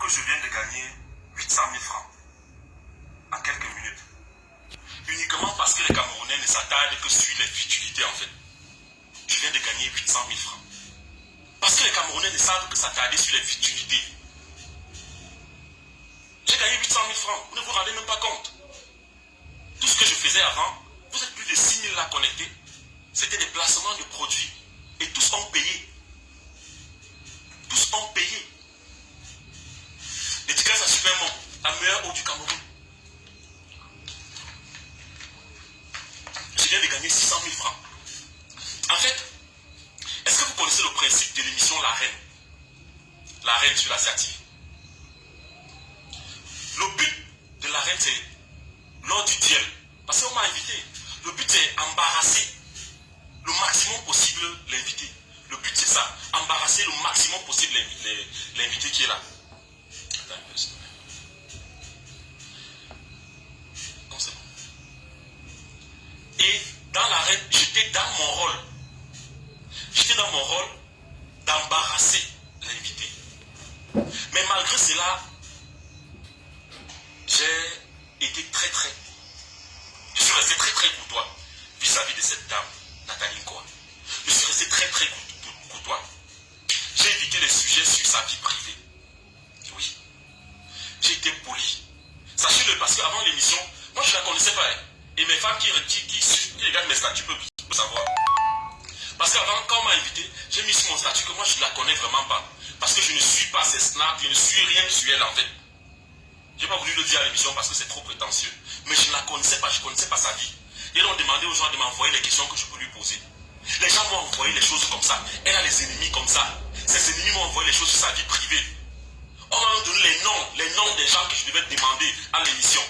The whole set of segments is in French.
que je viens de gagner 800 000 francs en quelques minutes. Uniquement parce que les Camerounais ne s'attardent que sur les futilités en fait. Je viens de gagner 800 000 francs. Parce que les Camerounais ne savent que s'attarder sur les futilités. J'ai gagné 800 000 francs, vous ne vous rendez même pas compte. Tout ce que je faisais avant, vous êtes plus de 6 000 là connectés. C'était des placements de produits. Et tous ont payé. Tous ont payé. Dédicace à Supermont, la meilleure eau du Cameroun. Je viens de gagner 600 000 francs. En fait, est-ce que vous connaissez le principe de l'émission La Reine? La Reine sur la CATV. Le but de La Reine, c'est lors du duel. Parce qu'on m'a invité. Le but, c'est embarrasser le maximum possible l'invité. Le but, c'est ça. Embarrasser le maximum possible l'invité qui est là. Non, c'est bon. Et dans La Reine, j'étais dans mon rôle. J'étais dans mon rôle d'embarrasser l'invité. Mais malgré cela, j'ai été je suis resté très courtois vis-à-vis de cette dame, Nathalie Nkoa. Je suis resté très courtois. J'ai évité les sujets sur sa vie privée. Oui. J'ai été poli. Sachez-le, parce qu'avant l'émission, moi je ne la connaissais pas. Et mes femmes qui regardent mes statuts peuvent savoir. Parce qu'avant, quand on m'a invité, j'ai mis sur mon statut que moi je ne la connais vraiment pas. Parce que je ne suis pas ses snaps, je ne suis rien sur elle en fait. Je n'ai pas voulu le dire à l'émission parce que c'est trop prétentieux. Mais je ne la connaissais pas, je ne connaissais pas sa vie. Et ils ont demandé aux gens de m'envoyer les questions que je peux lui poser. Les gens m'ont envoyé les choses comme ça. Elle a les ennemis comme ça. Ses ennemis m'ont envoyé les choses sur sa vie privée. On m'a donné les noms des gens que je devais demander à l'émission.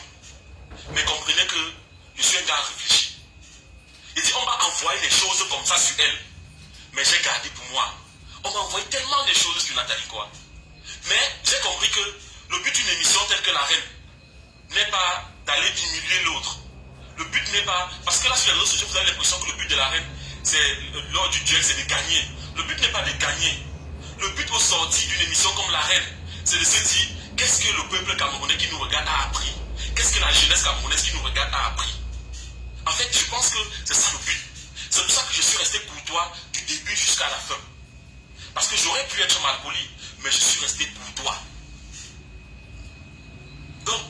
Mais comprenez que je suis un gars réfléchi. Il dit on m'a envoyé les choses comme ça sur elle. Mais j'ai gardé pour moi. On m'a envoyé tellement de choses sur Nathalie quoi. Mais j'ai compris que le but d'une émission telle que La Reine n'est pas d'aller diminuer l'autre. Le but n'est pas... Parce que là sur les réseaux sociaux, vous avez l'impression que le but de La Reine, c'est lors du duel, c'est de gagner. Le but n'est pas de gagner. Le but au sorti d'une émission comme La Reine, c'est de se dire, qu'est-ce que le peuple camerounais qui nous regarde a appris? Qu'est-ce que la jeunesse camerounaise qui nous regarde a appris? En fait, je pense que c'est ça le but. C'est pour ça que je suis resté courtois du début jusqu'à la fin. Parce que j'aurais pu être malpoli, mais je suis resté courtois. Donc,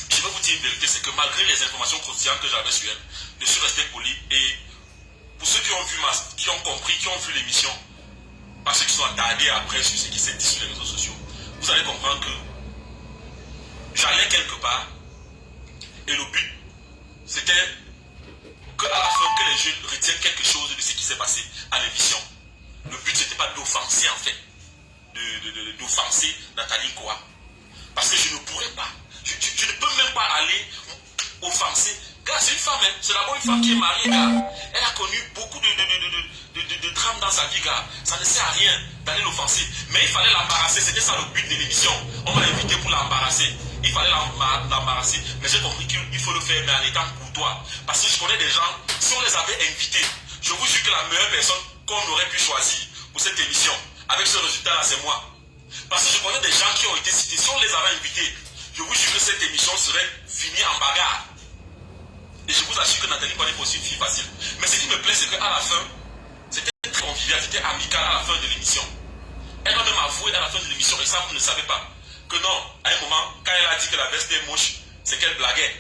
je vais vous dire une vérité, c'est que malgré les informations croustillantes que j'avais sur elle, je suis resté poli. Et pour ceux qui ont vu qui ont compris, qui ont vu l'émission, pas ceux qui sont attardés après sur ce qui s'est dit sur les réseaux sociaux, vous allez comprendre que j'allais quelque part et le but c'était qu'à la fin que les jeunes retiennent quelque chose de ce qui s'est passé à l'émission. Le but c'était pas d'offenser en fait, d'offenser Nathalie Nkoa. Parce que je ne pourrais pas, je ne peux même pas aller offenser. Car c'est une femme, hein. C'est d'abord une femme qui est mariée, gars. Elle a connu beaucoup de drames dans sa vie, gars. Ça ne sert à rien d'aller l'offenser. Mais il fallait l'embarrasser, c'était ça le but de l'émission. On m'a invité pour l'embarrasser. Il fallait l'embarrasser. Mais j'ai compris qu'il faut le faire, mais en étant courtois. Parce que je connais des gens, si on les avait invités, je vous jure que la meilleure personne qu'on aurait pu choisir pour cette émission, avec ce résultat-là, c'est moi. Parce que je connais des gens qui ont été cités. Si on les avait invités, je vous jure que cette émission serait finie en bagarre. Et je vous assure que Nathalie n'est pas aussi une fille facile. Mais ce qui me plaît, c'est qu'à la fin, c'était très convivial, c'était amical à la fin de l'émission. Elle m'a même avoué à la fin de l'émission, et ça vous ne savez pas, que non, à un moment, quand elle a dit que la veste est moche, c'est qu'elle blaguait.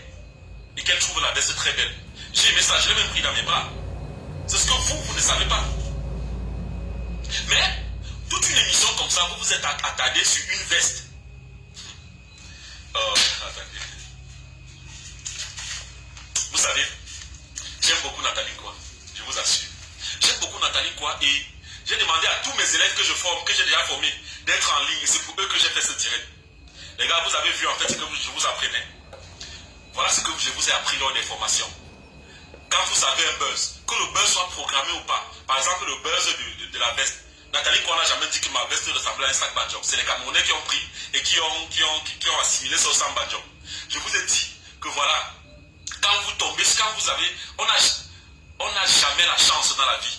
Et qu'elle trouve la veste très belle. J'ai aimé ça, je l'ai même pris dans mes bras. C'est ce que vous ne savez pas. Mais, toute une émission comme ça, vous vous êtes attardé sur une veste. Oh, attendez. Vous savez, j'aime beaucoup Nathalie Nkoa, je vous assure. J'aime beaucoup Nathalie Nkoa et j'ai demandé à tous mes élèves que je forme, que j'ai déjà formés, d'être en ligne. Et c'est pour eux que j'ai fait ce direct. Les gars, vous avez vu en fait ce que je vous apprenais. Voilà ce que je vous ai appris lors des formations. Quand vous avez un buzz, que le buzz soit programmé ou pas. Par exemple, le buzz de la veste. Nathalie Koa n'a jamais dit que ma veste ressemblait à un sac Banjok. C'est les Camerounais qui ont pris et qui ont assimilé ça au sac Banjok. Je vous ai dit que voilà, quand vous tombez, quand vous avez, on n'a jamais la chance dans la vie,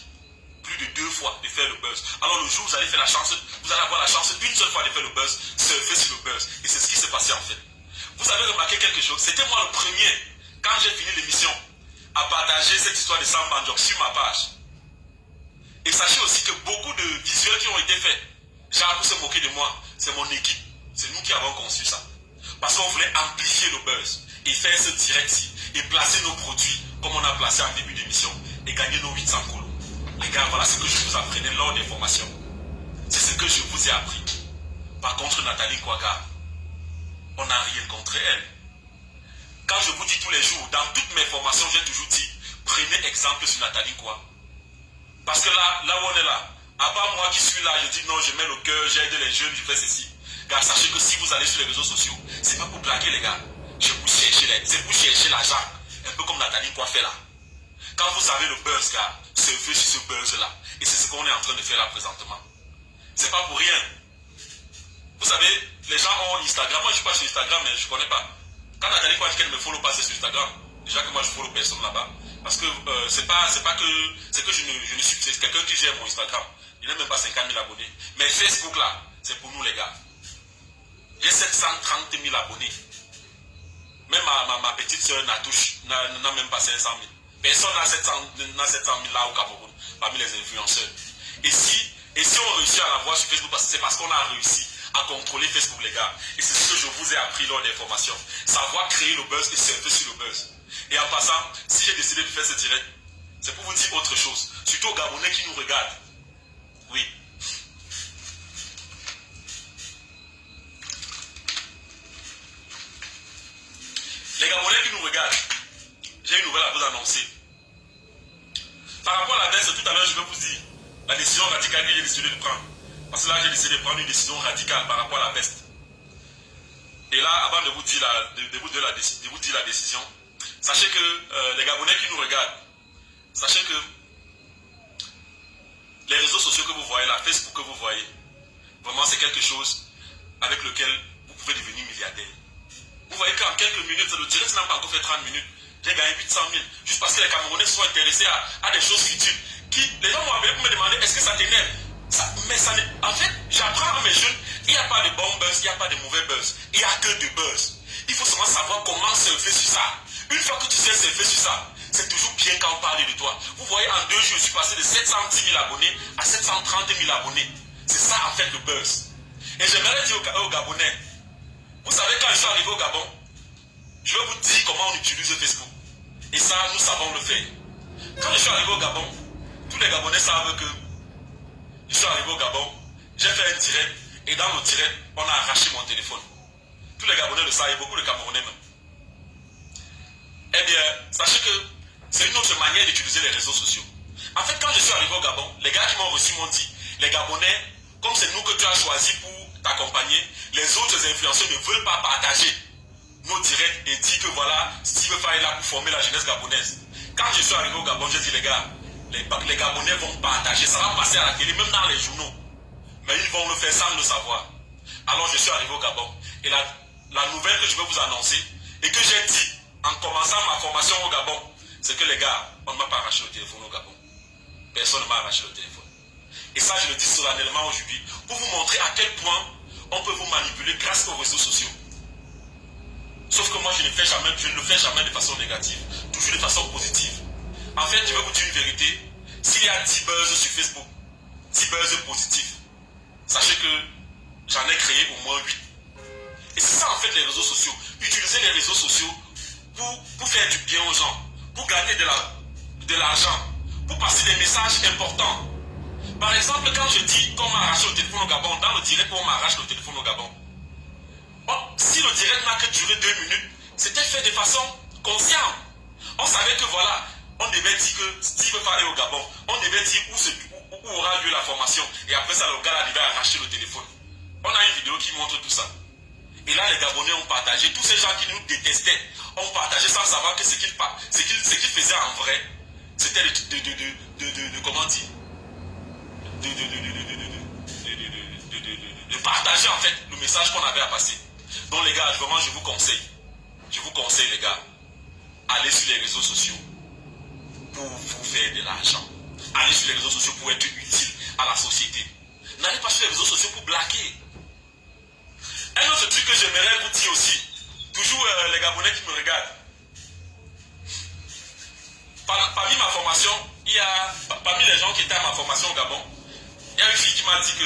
plus de 2 fois, de faire le buzz. Alors le jour où vous allez faire la chance, vous allez avoir la chance une seule fois de faire le buzz, surfer sur le buzz. Et c'est ce qui s'est passé en fait. Vous avez remarqué quelque chose, c'était moi le premier, quand j'ai fini l'émission, à partager cette histoire de Sam Banjok sur ma page. Et sachez aussi que beaucoup de visuels qui ont été faits, genre pour se moquer de moi, c'est mon équipe, c'est nous qui avons conçu ça. Parce qu'on voulait amplifier le buzz et faire ce direct-ci et placer nos produits comme on a placé en début d'émission et gagner nos 800 colos. Les gars, voilà ce que je vous apprenais lors des formations. C'est ce que je vous ai appris. Par contre, Nathalie Kouaga, on n'a rien contre elle. Quand je vous dis tous les jours, dans toutes mes formations, j'ai toujours dit, prenez exemple sur Nathalie Kouaga. Parce que là où on est là, à part moi qui suis là, je dis non, je mets le cœur, j'aide les jeunes, je fais ceci. Car sachez que si vous allez sur les réseaux sociaux, c'est pas pour blaguer les gars. C'est pour chercher l'argent. Un peu comme Nathalie Kouaga fait là. Quand vous avez le buzz, gars, surfez sur ce buzz là. Et c'est ce qu'on est en train de faire là présentement. C'est pas pour rien. Vous savez, les gens ont Instagram. Moi je suis pas sur Instagram, mais je connais pas. Quand Nathalie Kouaga dit qu'elle me follow passer sur Instagram, déjà que moi je follow personne là-bas. Parce que c'est que je ne suis, c'est quelqu'un qui gère mon Instagram. Il n'a même pas 50 000 abonnés. Mais Facebook là, c'est pour nous les gars. J'ai 730 000 abonnés. Même ma petite soeur Natouche n'a même pas 500 000. Personne n'a 700 000 là au Cameroun, parmi les influenceurs. Et si on réussit à la voir sur Facebook, c'est parce qu'on a réussi à contrôler Facebook les gars. Et c'est ce que je vous ai appris lors des formations. Savoir créer le buzz et surfer sur le buzz. Et en passant, si j'ai décidé de faire ce direct, c'est pour vous dire autre chose. Surtout aux Gabonais qui nous regardent. Oui. Les Gabonais qui nous regardent, j'ai une nouvelle à vous annoncer. Par rapport à la veste, tout à l'heure, je vais vous dire la décision radicale que j'ai décidé de prendre. Parce que là, j'ai décidé de prendre une décision radicale par rapport à la veste. Et là, avant de vous dire la décision, sachez que les Gabonais qui nous regardent, sachez que les réseaux sociaux que vous voyez là, Facebook que vous voyez, vraiment c'est quelque chose avec lequel vous pouvez devenir milliardaire. Vous voyez qu'en quelques minutes, le direct n'a pas encore fait 30 minutes, j'ai gagné 800 000. Juste parce que les Camerounais sont intéressés à des choses futiles. Les gens m'ont appelé pour me demander est-ce que ça t'énerve? Mais ça n'est. En fait, j'apprends à mes jeunes, il n'y a pas de bon buzz, il n'y a pas de mauvais buzz. Il n'y a que du buzz. Il faut seulement savoir comment surfer sur ça. Une fois que tu sais surfer sur ça, c'est toujours bien quand on parle de toi. Vous voyez, en 2 jours, je suis passé de 710 000 abonnés à 730 000 abonnés. C'est ça en fait le buzz. Et j'aimerais dire aux Gabonais, vous savez, quand je suis arrivé au Gabon, je vais vous dire comment on utilise Facebook. Et ça, nous savons le faire. Quand je suis arrivé au Gabon, tous les Gabonais savent que je suis arrivé au Gabon, j'ai fait un direct, et dans le direct, on a arraché mon téléphone. Tous les Gabonais le savent, et beaucoup de Camerounais même. Eh bien, sachez que c'est une autre manière d'utiliser les réseaux sociaux. En fait, quand je suis arrivé au Gabon, les gars qui m'ont reçu m'ont dit, les Gabonais, comme c'est nous que tu as choisi pour t'accompagner, les autres influenceurs ne veulent pas partager nos directs et dire que voilà, Steve Faye est là pour former la jeunesse gabonaise. Quand je suis arrivé au Gabon, j'ai dit les gars, les Gabonais vont partager, ça va passer à la télé, même dans les journaux. Mais ils vont le faire sans le savoir. Alors je suis arrivé au Gabon. Et la nouvelle que je vais vous annoncer, et que j'ai dit en commençant ma formation au Gabon, c'est que les gars, on ne m'a pas arraché le téléphone au Gabon. Personne ne m'a arraché le téléphone. Et ça, je le dis solennellement aujourd'hui, pour vous montrer à quel point on peut vous manipuler grâce aux réseaux sociaux. Sauf que moi, je ne le fais jamais de façon négative, toujours de façon positive. En fait, je vais vous dire une vérité. S'il y a 10 buzz sur Facebook, 10 buzz positifs, sachez que j'en ai créé au moins 8. Et c'est ça en fait les réseaux sociaux. Utiliser les réseaux sociaux pour faire du bien aux gens, pour gagner de l'argent, pour passer des messages importants. Par exemple, quand je dis qu'on m'a arraché le téléphone au Gabon, dans le direct on m'arrache le téléphone au Gabon. Si le direct n'a que duré 2 minutes, c'était fait de façon consciente. On savait que voilà, on devait dire que Steve parlait au Gabon, on devait dire où aura lieu la formation. Et après ça, le gars là devait arracher le téléphone. On a une vidéo qui montre tout ça. Et là, les Gabonais ont partagé. Tous ces gens qui nous détestaient ont partagé sans savoir que ce qu'ils faisaient en vrai, c'était comment dire, partager en fait le message qu'on avait à passer. Donc les gars, vraiment je vous conseille les gars, allez sur les réseaux sociaux pour vous faire de l'argent. Allez sur les réseaux sociaux pour être utile à la société. N'allez pas sur les réseaux sociaux pour blaguer. Un autre truc que j'aimerais vous dire aussi, toujours les Gabonais qui me regardent. Parmi ma formation, parmi les gens qui étaient à ma formation au Gabon, il y a une fille qui m'a dit que,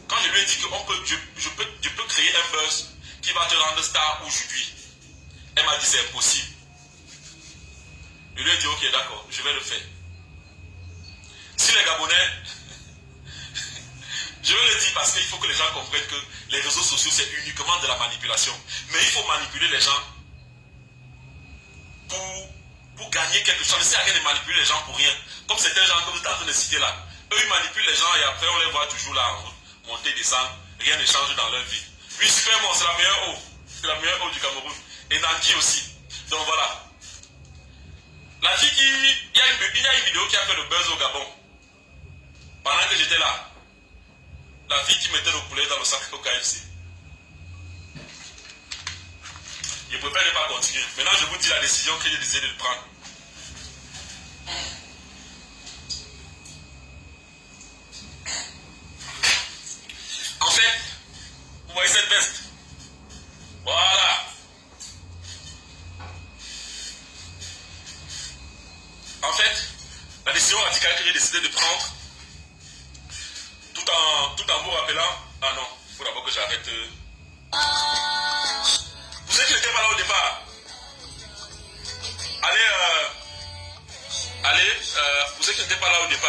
quand je lui ai dit que je peux créer un buzz qui va te rendre star aujourd'hui, elle m'a dit c'est impossible. Je lui ai dit ok d'accord, je vais le faire. Si les Gabonais, je vais le dire parce qu'il faut que les gens comprennent que les réseaux sociaux c'est uniquement de la manipulation. Mais il faut manipuler les gens pour gagner quelque chose. Ça ne sert à rien de manipuler les gens pour rien. Comme certains gens que vous êtes en train de citer là. Eux ils manipulent les gens et après on les voit toujours là en route, monter, descendre. Rien ne change dans leur vie. Puis Supermon c'est la meilleure eau. C'est la meilleure eau du Cameroun. Et Nanki aussi. Donc voilà. La fille il y a une vidéo qui a fait le buzz au Gabon. Pendant que j'étais là. La fille qui mettait le poulet dans le sac au KFC. Je préfère ne pas continuer. Maintenant je vous dis la décision que j'ai décidé de prendre. En fait, vous voyez cette veste? Voilà. En fait, la décision radicale que j'ai décidé de prendre, tout en vous rappelant, ah non, il faut d'abord que j'arrête. Vous savez qui n'était pas là au départ? Allez, vous savez qui n'était pas là au départ?